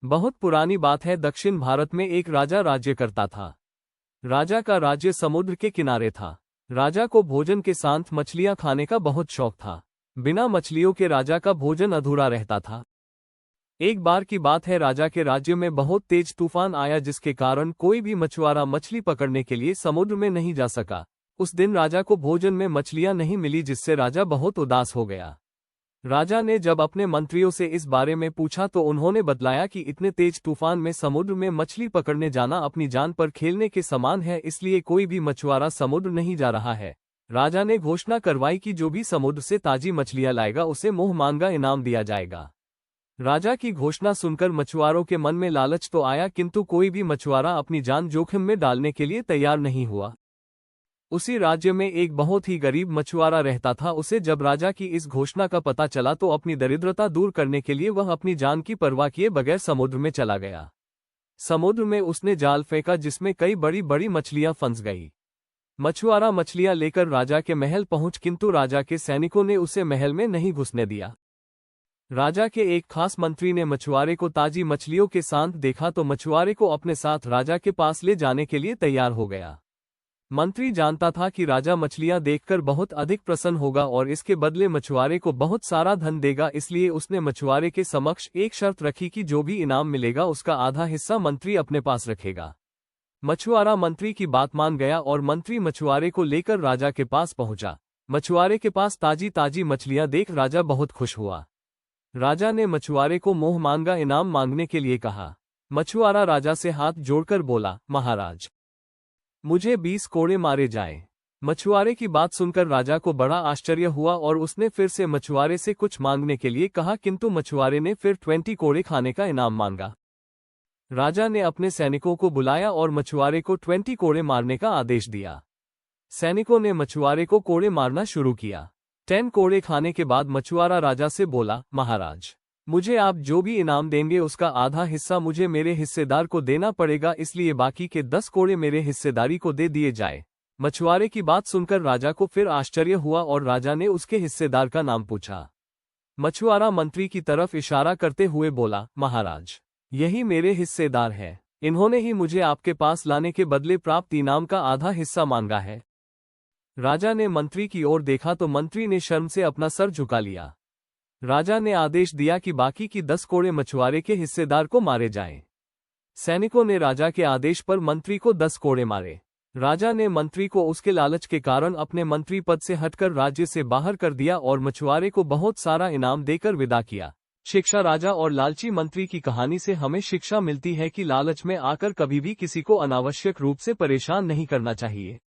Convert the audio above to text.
बहुत पुरानी बात है। दक्षिण भारत में एक राजा राज्य करता था। राजा का राज्य समुद्र के किनारे था। राजा को भोजन के साथ मछलियां खाने का बहुत शौक था। बिना मछलियों के राजा का भोजन अधूरा रहता था। एक बार की बात है, राजा के राज्य में बहुत तेज तूफान आया, जिसके कारण कोई भी मछुआरा मछली पकड़ने के लिए समुद्र में नहीं जा सका। उस दिन राजा को भोजन में मछलियां नहीं मिली, जिससे राजा बहुत उदास हो गया। राजा ने जब अपने मंत्रियों से इस बारे में पूछा तो उन्होंने बतलाया कि इतने तेज तूफान में समुद्र में मछली पकड़ने जाना अपनी जान पर खेलने के समान है, इसलिए कोई भी मछुआरा समुद्र नहीं जा रहा है। राजा ने घोषणा करवाई कि जो भी समुद्र से ताजी मछलियां लाएगा उसे मुंह मांगा इनाम दिया जाएगा। राजा की घोषणा सुनकर मछुआरों के मन में लालच तो आया, किंतु कोई भी मछुआरा अपनी जान जोखिम में डालने के लिए तैयार नहीं हुआ। उसी राज्य में एक बहुत ही गरीब मछुआरा रहता था। उसे जब राजा की इस घोषणा का पता चला तो अपनी दरिद्रता दूर करने के लिए वह अपनी जान की परवाह किए बगैर समुद्र में चला गया। समुद्र में उसने जाल फेंका, जिसमें कई बड़ी बड़ी मछलियां फंस गई। मछुआरा मछलियां लेकर राजा के महल पहुंच, किंतु राजा के सैनिकों ने उसे महल में नहीं घुसने दिया। राजा के एक खास मंत्री ने मछुआरे को ताजी मछलियों के साथ देखा तो मछुआरे को अपने साथ राजा के पास ले जाने के लिए तैयार हो गया। मंत्री जानता था कि राजा मछलियां देखकर बहुत अधिक प्रसन्न होगा और इसके बदले मछुआरे को बहुत सारा धन देगा, इसलिए उसने मछुआरे के समक्ष एक शर्त रखी कि जो भी इनाम मिलेगा उसका आधा हिस्सा मंत्री अपने पास रखेगा। मछुआरा मंत्री की बात मान गया और मंत्री मछुआरे को लेकर राजा के पास पहुंचा। मछुआरे के पास ताजी ताजी मछलियां देख राजा बहुत खुश हुआ। राजा ने मछुआरे को मुंह मांगा इनाम मांगने के लिए कहा। मछुआरा राजा से हाथ जोड़कर बोला, महाराज, मुझे 20 कोड़े मारे जाएं। मछुआरे की बात सुनकर राजा को बड़ा आश्चर्य हुआ और उसने फिर से मछुआरे से कुछ मांगने के लिए कहा, किंतु मछुआरे ने फिर 20 कोड़े खाने का इनाम मांगा। राजा ने अपने सैनिकों को बुलाया और मछुआरे को 20 कोड़े मारने का आदेश दिया। सैनिकों ने मछुआरे को कोड़े मारना शुरू किया। 10 कोड़े खाने के बाद मछुआरा राजा से बोला, महाराज, मुझे आप जो भी इनाम देंगे उसका आधा हिस्सा मुझे मेरे हिस्सेदार को देना पड़ेगा, इसलिए बाकी के 10 कोड़े मेरे हिस्सेदारी को दे दिए जाए। मछुआरे की बात सुनकर राजा को फिर आश्चर्य हुआ और राजा ने उसके हिस्सेदार का नाम पूछा। मछुआरा मंत्री की तरफ इशारा करते हुए बोला, महाराज, यही मेरे हिस्सेदार है। इन्होंने ही मुझे आपके पास लाने के बदले प्राप्त इनाम का आधा हिस्सा मांगा है। राजा ने मंत्री की ओर देखा तो मंत्री ने शर्म से अपना सर झुका लिया। राजा ने आदेश दिया कि बाकी की 10 कोड़े मछुआरे के हिस्सेदार को मारे जाएं। सैनिकों ने राजा के आदेश पर मंत्री को 10 कोड़े मारे। राजा ने मंत्री को उसके लालच के कारण अपने मंत्री पद से हटकर राज्य से बाहर कर दिया और मछुआरे को बहुत सारा इनाम देकर विदा किया। शिक्षा, राजा और लालची मंत्री की कहानी से हमें शिक्षा मिलती है कि लालच में आकर कभी भी किसी को अनावश्यक रूप से परेशान नहीं करना चाहिए।